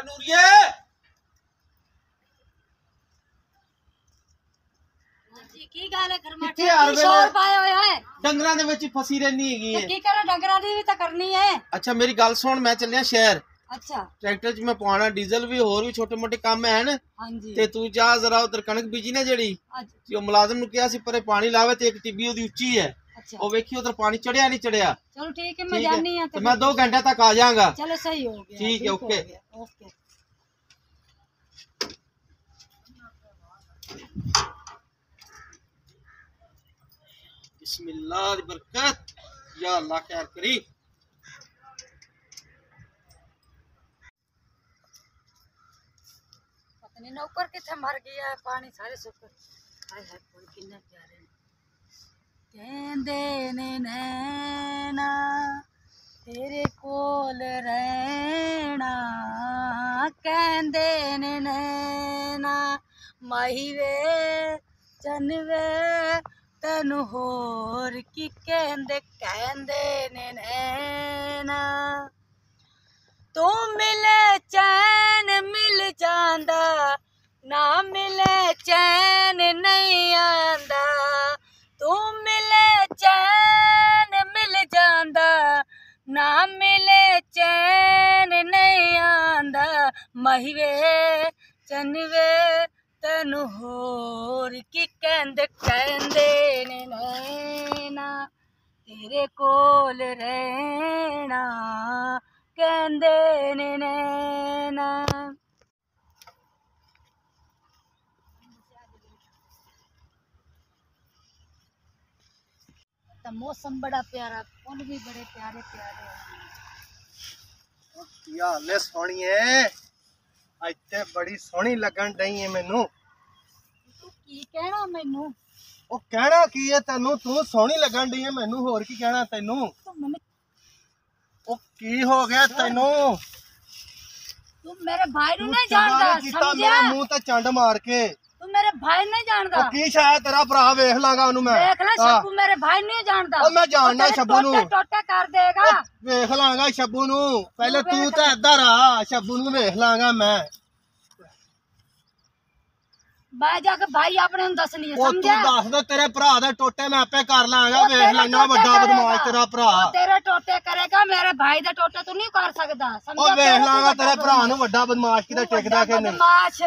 ਨੂਰੀਏ ਜੀ ਕੀ ਗੱਲ ਹੈ ਖਰਮਾਟੇ ਕਿੱਥੇ ਹਰ ਕੀ ਸ਼ੋਰ ਪਾਇਆ ਹੋਇਆ ਹੈ? ਡੰਗਰਾਂ ਦੇ ਵਿੱਚ ਫਸੀ ਰਹਿਣੀ ਹੈਗੀ ਤੇ ਹੈ। ਕੀ ਕਰਾਂ ਡੰਗਰਾਂ ਦੀ ਵੀ ਤਾਂ ਕਰਨੀ ਹੈ। ਅੱਛਾ ਮੇਰੀ ਗੱਲ ਸੁਣ, ਮੈਂ ਚੱਲਿਆ ਸ਼ਹਿਰ। ਅੱਛਾ ट्रैक्टर च मैं पाना डीजल भी होर भी छोटे मोटे काम है ना। ਹਾਂਜੀ ते तू जा जरा उधर कणक बीजी ना जेड़ी अच्छा ओ मुलाजिम नु कहा सी परे पानी लावे ते एक टिब्बी ओदी ऊंची है अच्छा ओ वेखी उधर पानी चढ़िया नहीं चढ़िया। चलो ठीक है मैं ठीक है जानी हूं तो मैं 2 घंटे तक आ जाऊंगा। चलो सही हो गया ठीक है ओके ओके। बिस्मिल्लाह दी बरकत या अल्लाह खैर करी। नौकर किथे मर गया है पानी सारे सुख हाय हाय फूल किन्ने प्यारे कहंदे ने नैना तेरे कोल रहना कहंदे ने नैना माही वे चन वे तैनू होर की कहंदे कहंदे ने नैना तू मिले चैन मिल जांदा ना मिले चैन नहीं आंदा तू मिले चैन मिल जांदा ना मिले चैन नहीं आंदा महिवे चनवे तैनू होर की कहंदे कहंदे ने नैना तेरे कोल रहना कहंदे ने नैना। मौसम बड़ा प्यारा फूल भी बड़े प्यारे प्यारे क्या हाल सोहणीए इत्थे बड़ी सोहनी लगन डई है मैनू। तू की कहना मैनू ओ कहना की है तैनू तू सोहनी लगन डई है मैनू होर की कहना तैनू। तू मैंने ओ की हो गया तैनू तू मेरे भाई तू नू नहीं चंगा जानदा नहीं कीता समझया मेरे मुंह ते चंड मार के। तू मेरे भाई नहीं जानदा ओ की शायद तेरा भरा वेख लांगा ओनू मैं देख ले शब्बू मेरे भाई नहीं जानदा ओ मैं जानना शब्बू नू टोटे कर देगा वेख लांगा शब्बू नू पहले तू ते इधर आ शब्बू नू वेख लांगा मैं जाके भाई अपने नू दसनी है ओ तू समझया दस दे तेरे भरा दे टोटे मैं आपे कर लांगा वेख लेना बड़ा बदमाश तेरा भरा। तेरे टोटे करेगा मेरे भाई दे टोटे तू नहीं कर सकदा ओ समझया वेख लांगा तेरे भरा नू बड़ा बदमाश किते टिकदा कि नहीं। बदमाश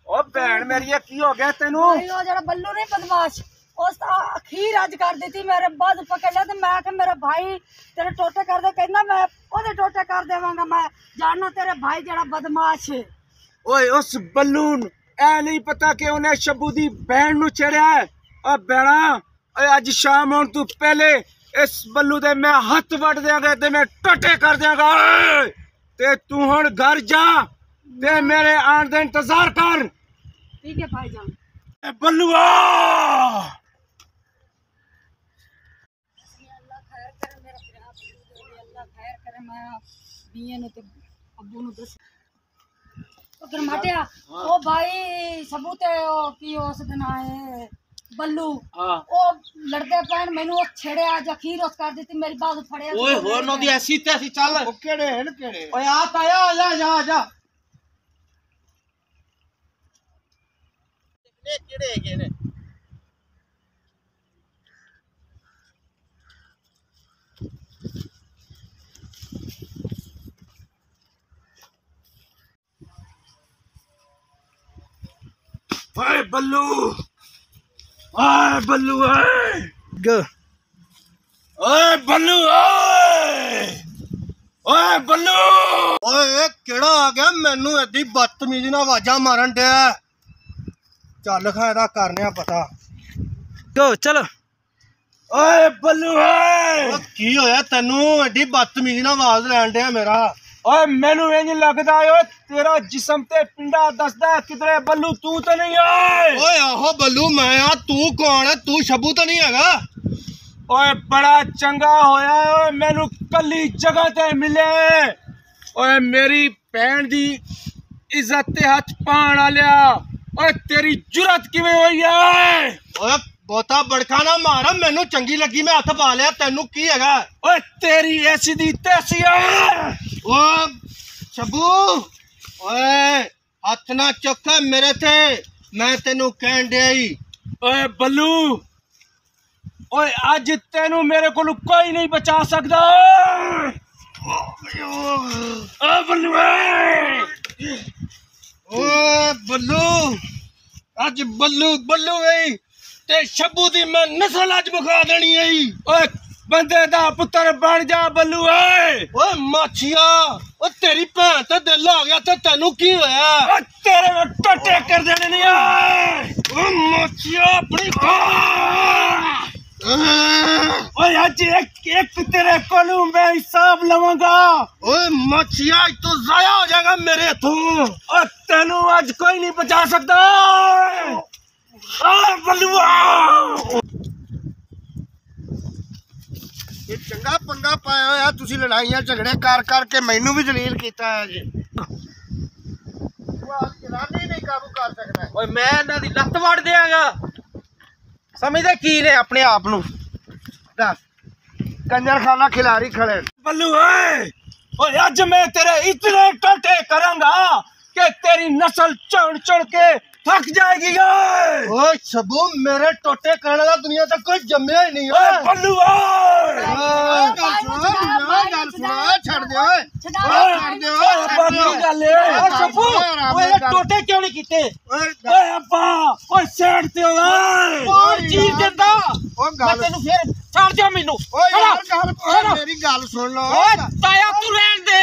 ओ भैन मेरी की हो गया तेनू ਉਹ ਜਿਹੜਾ ਬੱਲੂ ਨਹੀਂ ਬਦਮਾਸ਼ ਉਸ ਤਾਂ ਅਖੀਰ ਅੱਜ ਕਰ ਦਿੱਤੀ ਮੇਰੇ ਬਾਅਦ ਪਕੜ ਲਿਆ ਤੇ ਮੈਂ ਕਿ ਮੇਰਾ ਭਾਈ ਤੇਰੇ ਟੋਟੇ ਕਰਦੇ ਕਹਿੰਦਾ ਮੈਂ ਉਹਦੇ ਟੋਟੇ ਕਰ ਦੇਵਾਂਗਾ ਮੈਂ ਜਾਣਨਾ ਤੇਰੇ ਭਾਈ ਜਿਹੜਾ ਬਦਮਾਸ਼ ਹੈ। ओए उस बल्लू ए नहीं पता कि उन्हें शब्बू दी बहन नु छेड़िया है। ओ भैणा अज शाम होने तू पहले इस बल्लू दे मैं हथ वट देंगा ते मैं टोटे कर देंगा ते तू हुण घर जा ते मेरे आने दा इंतजार कर। ठीक है भाईजान ए बल्लूआ अल्लाह खैर करे मेरा प्यार अल्लाह खैर करे मैं बीए ने ते अब्बू नु दस ओ गरमाटिया ओ भाई सबूत है ओ की उस दिन आए बल्लू ओ लड़दे पैन मैनू ओ छेड़े आज अखीर उस कर दी मेरी बात फड़े ओए होर नो दी ऐसी ते ऐसी चल ओ केड़े हन केड़े ओए आ ताया आ जा आ जा केड़े केड़े ने ओए बल्लू ओए बल्लू ओए ओए बल्लू ओए बल्लू ओए केड़ा आ गया मैनू एडी बदतमीजी नाल आवाज़ां मारन दे। चल खायदा करने पता गो चलो ओए बल्लू की होया तेनू एडी बदतमीजी नाल आवाज़ लैन दे मेरा। ओए मैनू इंज लगदा है तेरा जिस्म ते पिंडा दसदा किधरे बल्लू तू तो नहीं है। ओए आहो बल्लू मैं आ तू कौन है तू शब्बू तो नहीं हैगा। ओए बड़ा चंगा होया ओए मैनू कली जगह ते मिले ओए मेरी भैन दी इज्जत ते हथ पाण वालिया ओए तेरी जुरत किवें होई है ओए बहुता बड़का ना मार मैनू चंगी लगी मैं हथ पा लिया तेनू की हैगा ओए तेरी ऐसी दी तैसी है ओ शब्बू ओए हथ ना चुक मेरे थे मैं तेनू कहन दिया ही ओए बल्लू ओए अज तेनू मेरे को कोई नहीं बचा सकदा ओ बल्लू ओ बल्लू अज बल्लू बल्लू गई ते शब्बू दी मैं नस्ल अज मुका देनी है ओए बंदे दा पुत्र बन जा बल्लू ओए माछिया ओ तेरी भैन ते दिल आ गया ते तेनू की होया ओ तेरे में टोटे कर देने नहीं आए ओ माछिया अपनी ओए आज एक तेरे कोलू मैं हिसाब लवांगा ओए माछिया तो जाया हो जाएगा मेरे हाथों और तेनू आज कोई नहीं बचा सकता बलुआ ये चंगा पंगा पाया होया तुसी लड़ाइयां झगड़े कर के मैनू भी जलील कीता है जी वो आज जनानी नहीं काबू कर सकदा ओए मैं इन्हां दी लत्त वड़ देंगा समझदे की ने अपने आप नू दस कंजर खाना खिलाड़ी खड़े बल्लू ओए आज मैं तेरे इतने टोटे करूंगा कि तेरी नस्ल चढ़ चढ़ के थक जाएगी ओए शब्बू मेरे टोटे करने वाला दुनिया तक कोई जम्मिया ही नहीं है बल्लू गल सुना छड़ दे टोटे क्यों नहीं कीते ओए अब्बा ओए साइड ते ओए चीर देंदा मैं तेनू फिर छाड़ दिया मेनू मेरी गल सुन लो ताया तू रहन दे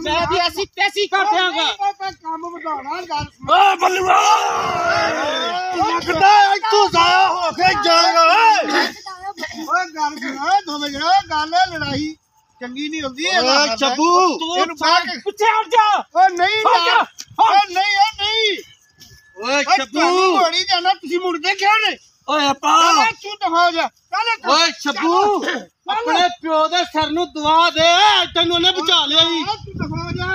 मैं भी ऐसी तैसी कर देंगा काम बढ़ाना गल सुन ओ बल्लुआ लगदा है तू जाया हो के जाएगा ओए गल सुन दोवे जरा गल लड़ाई चंगी नहीं होंदी है शब्बू पीछे हट जा ओ नहीं ओ नहीं ओए शब्बू घोड़ी जाना तुसी मुड़दे क्यों ने ओए अपा तू दफा जा ओए शब्बू अपने प्यो दे सिर नु दवा दे तैनू ने बचा लिया ही तू दफा जा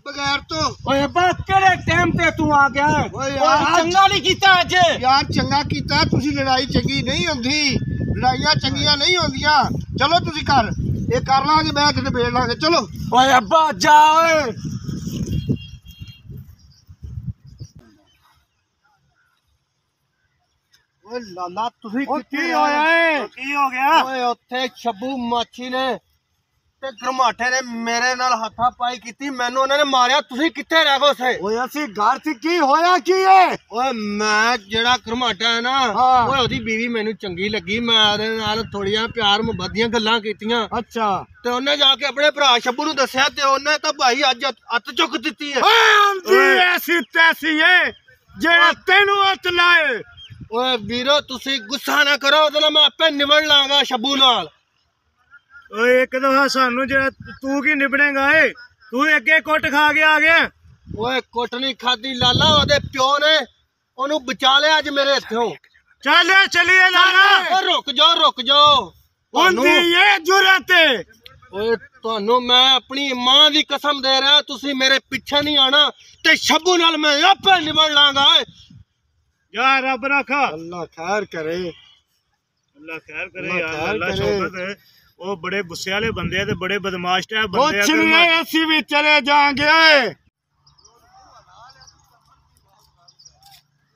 बगैर तो ओए अपा केड़े टाइम ते तू आ गया ओए यार चंगा नहीं कीता अज यार चंगा कीता तुसी लड़ाई चंगी नहीं होंदी लड़ाइयां चंगियां नहीं होंदियां चलो तुसी कर ये कर लांगे बैठ के बेड़ लांगे चलो ओए अब्बा जा ओए ओए लाला तुसी की होया है की हो गया ओए उत्थे शब्बू माछी ने ते गरमाठे ने मेरे नाल हथा पाई कीती मैनू उन्होंने मारिया तुसी किथे रह गए थे ओए असि घर च की होया की है ओए मैं जेड़ा गरमाठा है ना ओए ओदी बीवी मैनू चंगी लगी मैं ओदे नाल थोड़ियां प्यार मुहब्बत दियां गल्लां कीतियां अच्छा ते उन्हें जाके अपने भरा शब्बू नू दस्सिया ते उन्हें तां भाई अज अत चुक दित्ती है आंदी ऐसी तैसी है जेड़ा तेनू हथ लाए ओए वीरो तुसी गुस्सा ना करो ओदे नाल मैं आपे निबड़ लांगा शब्बू नाल ओए एक दफा सानू जेड़ा तू की निबड़ेगा ए तू अगे कुट खा के आ गया ओए कुट नहीं खादी लाला ओदे प्यो ने ओनू बचा लिया अज मेरे हथों चल चलिए लाला रुक जाओ उनदी ये जुरत है ओए ਤੁਹਾਨੂੰ मैं अपनी मां दी कसम दे रहा तुसी मेरे पीछे नहीं आना ते शब्बू नाल मैं आपे निबड़ लांगा या रब रखा अल्लाह खैर करे यार अल्लाह शौकत है वो बड़े गुस्से वाले बंदे ते बड़े बदमाश है बंदे कुछ नहीं ऐसी भी चले जाएंगे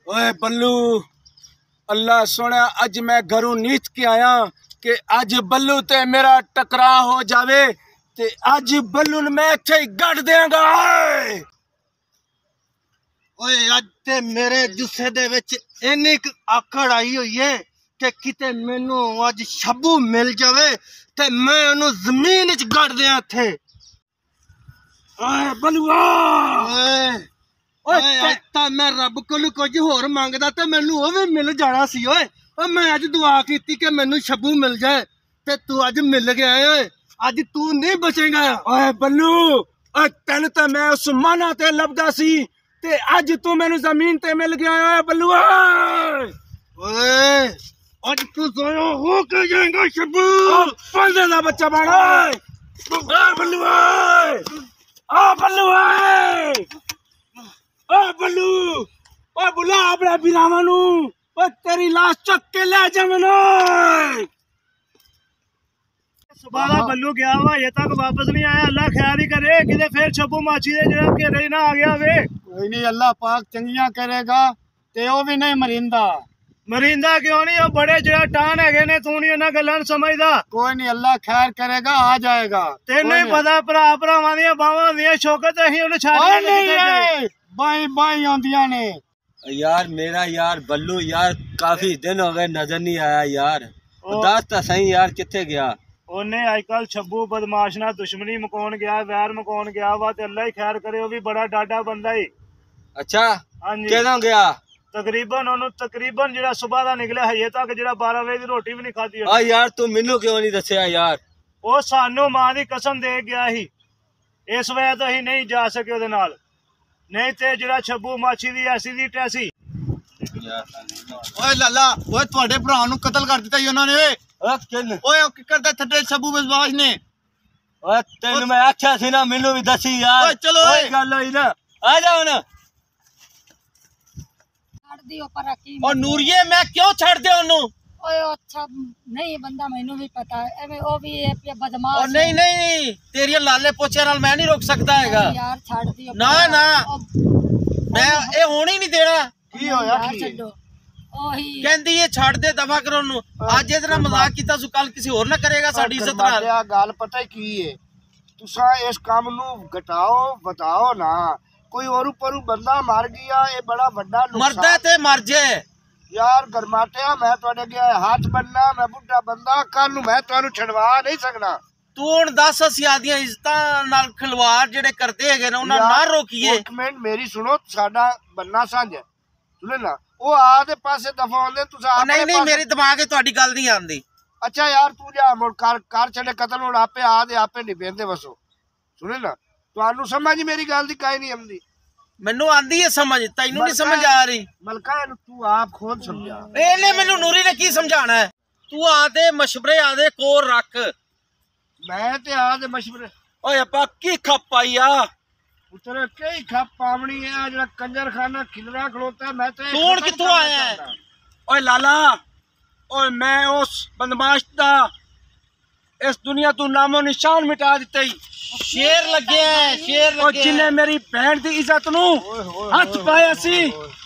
ओए बल्लू अल्लाह सोना अज मैं घरों नीच के आया कि अज बल्लू ते मेरा टकरा हो जावे ते अज बल्लू मैं इत्थे ही गड़ देंगा ओए अज ते मेरे जुस्से दे विच इन्नी आकड़ आई हुई है कि किते मैनू अज शब्बू मिल जावे ते मैं ओनू जमीन च गड़ दियां इत्थे ओए बल्लुआ ओए अज तां मैं रब कोल कुछ होर मंगदा ते मैनू ओ भी मिल जाना सी ओए ओ मैं अज दुआ कीती कि मैनू शब्बू मिल जाए ते तू अज मिल गया ओए अज तू नहीं बचेगा ओए बल्लू ओ तेन तो मैं उस माना ते लभदा सी ते अज तू मैनू जमीन ते मिल गया ओए बल्लुआ ओए आज तू ज़ाया हो के जाएगा शब्बू बंदे दा बच्चा बना बल्लू ओए ओ बल्लू ओए ओ बल्लू ओ बुला अपने बिरामा नू ओ तेरी लाश चुक के ले जा मनो सुबह बल्लू गया वा ये तक वापस नहीं आया। अल्लाह खैर ही करे कि फिर छब्बू माछी दे जरा घेरे ना आ गया वे। कोई नहीं अल्लाह पाक चंगियां करेगा ते ओ भी नहीं मरिंदा। मरिंदा क्यों नहीं, वो बड़े जरा टान है ने, तू नहीं उन्हें गल्लां समझदा। कोई नहीं अल्लाह खैर करेगा आ जाएगा। तेन नहीं पता भरा भरावां दियां बावां दियां शौकत अहीं उन्हें छाड़ नहीं बाई बाई आंदियां ने। यार मेरा यार बल्लू यार काफी दिन हो गए नजर नहीं आया यार। दस तो सही यार किथे गया। उन्हें अजकल छब्बू बदमाश ना दुश्मनी मुकाउण गया, वैर मुकाउण गया वा ते अल्लाह ही खैर करे। वो भी बड़ा डाडा बंदा ही। अच्छा हाँ जी किदों गया? तकरीबन जरा सुबह का निकलिया हजे तक जरा 12 बजे की रोटी भी नहीं खाधी। आ यार तू मैनू क्यों नहीं दसिया यार? वो सानू मां की कसम दे गया ही, इस वजह तो असीं नहीं जा सके ओदे नाल, नहीं ते जरा छब्बू माछी दी ऐसी दी टैसी। ओए लाला ओए ਤੁਹਾਡੇ ਭਰਾ ਨੂੰ ਕਤਲ ਕਰ ਦਿੱਤਾ ਜੀ ਉਹਨਾਂ ਨੇ। ਓਏ ਕਿੰਨ ਓਏ ਉਹ ਕੀ ਕਰਦਾ ਥੱਡੇ ਛੱਬੂ ਬਦਮਾਸ਼ ਨੇ। ਓਏ ਤੈਨੂੰ ਮੈਂ ਆਖਿਆ ਸੀ ਨਾ ਮੈਨੂੰ ਵੀ ਦੱਸੀ ਯਾਰ। ਓਏ ਚਲੋ ਓਏ ਗੱਲ ਹੋਈ ਨਾ ਆ ਜਾ ਹੁਣ। ਛੱਡ ਦਿਓ ਪਰ ਹਕੀਮ। और नूरिये मैं क्यों छड़ दे ओनू? ओए अच्छा नहीं बंदा मैनू भी पता है एवे ओ भी ये बदमाश और नहीं नहीं तेरी लाले पोचे नाल मैं नहीं रोक सकता हैगा यार छाड़ दियो ना ना मैं ये होने ही नहीं देना। की होया की छड्डो ओही कहंदी ये छड़ दे दफा करो ओनू। आज इहदे नाल मजाक कीता सु कल किसी होर ना करेगा साडी इज्जत नाल। गल पता की है तुसा इस काम नू घटाओ बताओ ना। कोई और ऊपर बंदा मर गया ये बड़ा बड़ा मरदा ते मर जे यार गरमाटिया। मैं तुहाडे अगे हाथ बनना मैं बुढ़ा बंदा कल नू मैं तुहानू छड़वा नहीं सकना। तू हुण दस असीं आदियां इज्जतां नाल खिलवाड़ जेड़े करदे हैगे ने उन्हां ना रोकीए। एक मिनट मेरी सुनो साडा बनना सांझ सुने ना वो आदे पासे दफा होंदे तुसा नहीं नहीं मेरे दिमाग च तुहाडी गल नहीं आंदी। अच्छा यार तू जा मुड़ कर छड़े कतल हुण आपे आदे आपे नहीं बेंदे बसो सुने ना। तुहानू समझ मेरी गल दी काई नहीं आंदी। मैनू आंदी है समझ तैनू नहीं समझ आ रही। मलका तू आप खुद समझा ਇਹਨੇ ਮੈਨੂੰ ਨੂਰੀ ਨੇ ਕੀ ਸਮਝਾਣਾ ਹੈ। ਤੂੰ ਆਦੇ ਮਸ਼ਵਰੇ ਆਦੇ ਕੋਰ ਰੱਖ। ਮੈਂ ਤੇ ਆਦੇ ਮਸ਼ਵਰੇ ਓਏ ਆਪਾ ਕੀ ਖਪਾਈ ਆ ਉਤਰੇ ਕਈ ਖਪ ਪਾਵਣੀ ਹੈ ਜਿਹੜਾ ਕੰਜਰਖਾਨਾ ਖਿਲਰਾ ਖਲੋਤਾ। ਮੈਂ ਤੇ ਤੂੰ ਕਿੱਥੋਂ ਆਇਆ ਹੈ? ਓਏ ਲਾਲਾ ਓਏ मैं उस बदमाश दा इस दुनिया तू नामो निशान मिटा दिते ही। शेर लगे है शेर लगे जिन्हें मेरी बहन की इज्जत नू हथ पाया सी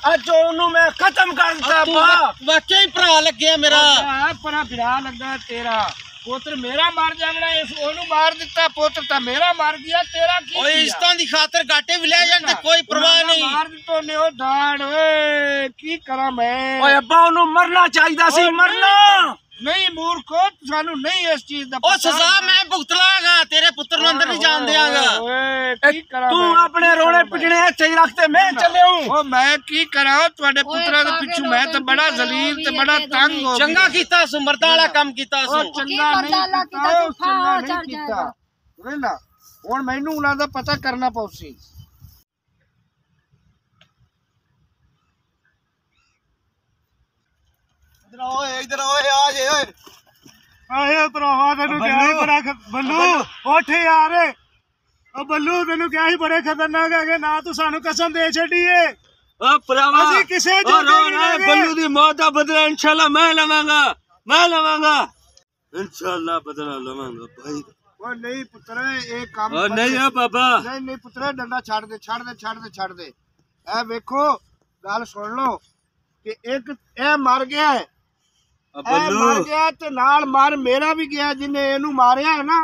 अज ओनू मैं खत्म कर दिता। वाकई भरा लगे है मेरा परा भरा लगा तेरा पुत्र मेरा मार जावड़ा इस ओनू मार दिता। पुत्र ता मेरा मार गया तेरा की ओए इज्जतां दी खातर घाटे भी ले जान ते कोई परवाह नहीं। मार दितो ने ओ दाड़ ओए की करा मैं। ओए अब्बा ओनू मरना चाहिदा सी मरना नहीं मूर्खो सानू नहीं इस चीज दा ओ सजा मैं भुगतलागा तेरे पुत्र नु अंदर नहीं जान देंगा। तू अपने रोने पिटने इत्थे ही रखते मैं चले हूं। ओ मैं की करा ਤੁਹਾਡੇ ਪੁੱਤਰਾਂ ਦੇ ਪਿੱਛੇ मैं तो बड़ा जलील ते बड़ा तंग हो चंगा कीता सु मर्दां वाला काम कीता सु। चंगा नहीं कीता सुन ना हुन मैनू उन्हां दा पता करना पौसी। इधर ओए आ जे ओए आए भरावा तेनू क्या ही बड़ा बल्लू उठ यार। ओ बल्लू तेनू क्या ही बड़े खतरनाक है ना तू सानू कसम दे छड़ी है। ओ भरावा ਅਸੀਂ ਕਿਸੇ ਜੋਗੇ ਨਹੀਂ ਹੈਗੇ। बल्लू दी मौत दा बदला इंशाल्लाह मैं लवांगा इंशाल्लाह बदला लवांगा भाई। ओ नहीं पुत्र ये काम ओ नहीं है पापा नहीं पुत्र डंडा छड़ दे ए देखो गल सुन लो कि एक ए मर गया है मर गया ते नाल मार मेरा भी गया जिन्हें एनू मारिया है ना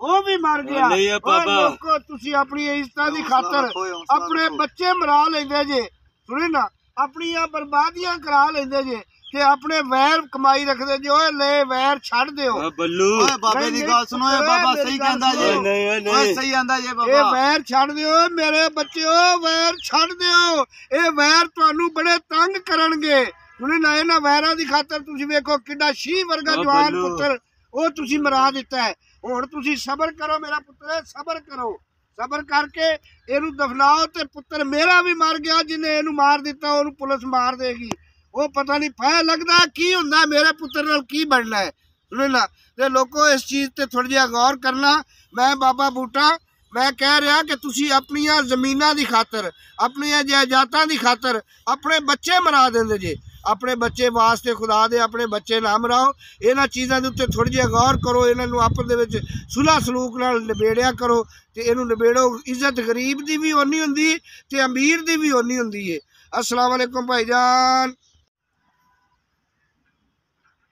वो भी मर गया। लोगो तुसी अपनी इज्जत दी खातर अपने बच्चे मरा लेंदे जे सुनी ना अपनी बर्बादियां करा लेंदे जे ते अपने वैर कमाई रखदे जे। ओए ले वैर छड़ दियो बल्लू बाबे दी गल सुनो बाबा सही कहंदा जे ओए सही आंदा जे बाबा ए वैर छड़ दियो मेरे बच्चो वैर छड़ दियो। ए वैर तुहानू बड़े तंग करनगे सुनी ना। इन्हां वैरां दी खातर तुसी वेखो किड्डा शी वर्गा जवान पुत्र ओ तुसी मरा दिता है। हुण तुसी सबर करो मेरा पुत्र सबर करो सबर करके इनू दफनाओ ते पुत्र मेरा भी मर गया जिन्हें इनू मार दिता ओनू पुलिस मार देगी। वो पता नहीं पै लगदा की हुंदा मेरे पुत्र नाल की बनना है ना ते लोगों इस चीज़ ते थोड़ा जिहा गौर करना। मैं बाबा बूटा मैं कह रहा कि तुसी अपनियां ज़मीनां दी खातर अपनियां जायदादां दी खातर अपने बच्चे मरा देंदे जे। अपने बच्चे वास्ते खुदा दे अपने बच्चे ना मराओ। इन्हां चीज़ां दे उत्ते थोड़ी जिहा गौर करो, इन्हां नूं आपस दे विच सुलह सलूक नाल निबेड़िया करो ते इहनूं निबेड़ो। इज्जत गरीब दी भी ओनी हुंदी ते अमीर दी भी ओनी हुंदी है। अस्सलाम वालेकुम भाईजान,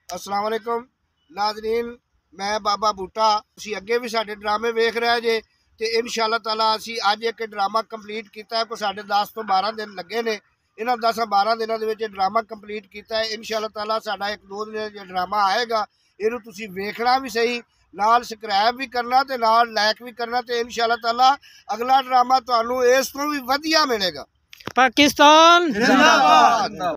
अस्सलाम वालेकुम नाज़रीन। मैं बाबा बूटा, तुसीं अगे भी साडे ड्रामे वेख रहे जे ते इंशाअल्लाह ताला असीं अज एक ड्रामा कंप्लीट कीता है। कोई साढ़े 10 तो 12 दिन लगे ने। इन्हां 10-12 दिनों के ड्रामा कंप्लीट किया है। इंशाअल्लाह ताला साडा 1-2 दिन जो ड्रामा आएगा इनू तुसीं वेखना भी सही, नाल सबसक्राइब भी करना ते नाल लाइक भी करना ते इंशाअल्लाह ताला अगला ड्रामा तुहानू इस तो भी वधिया मिलेगा। पाकिस्तान जिंदाबाद।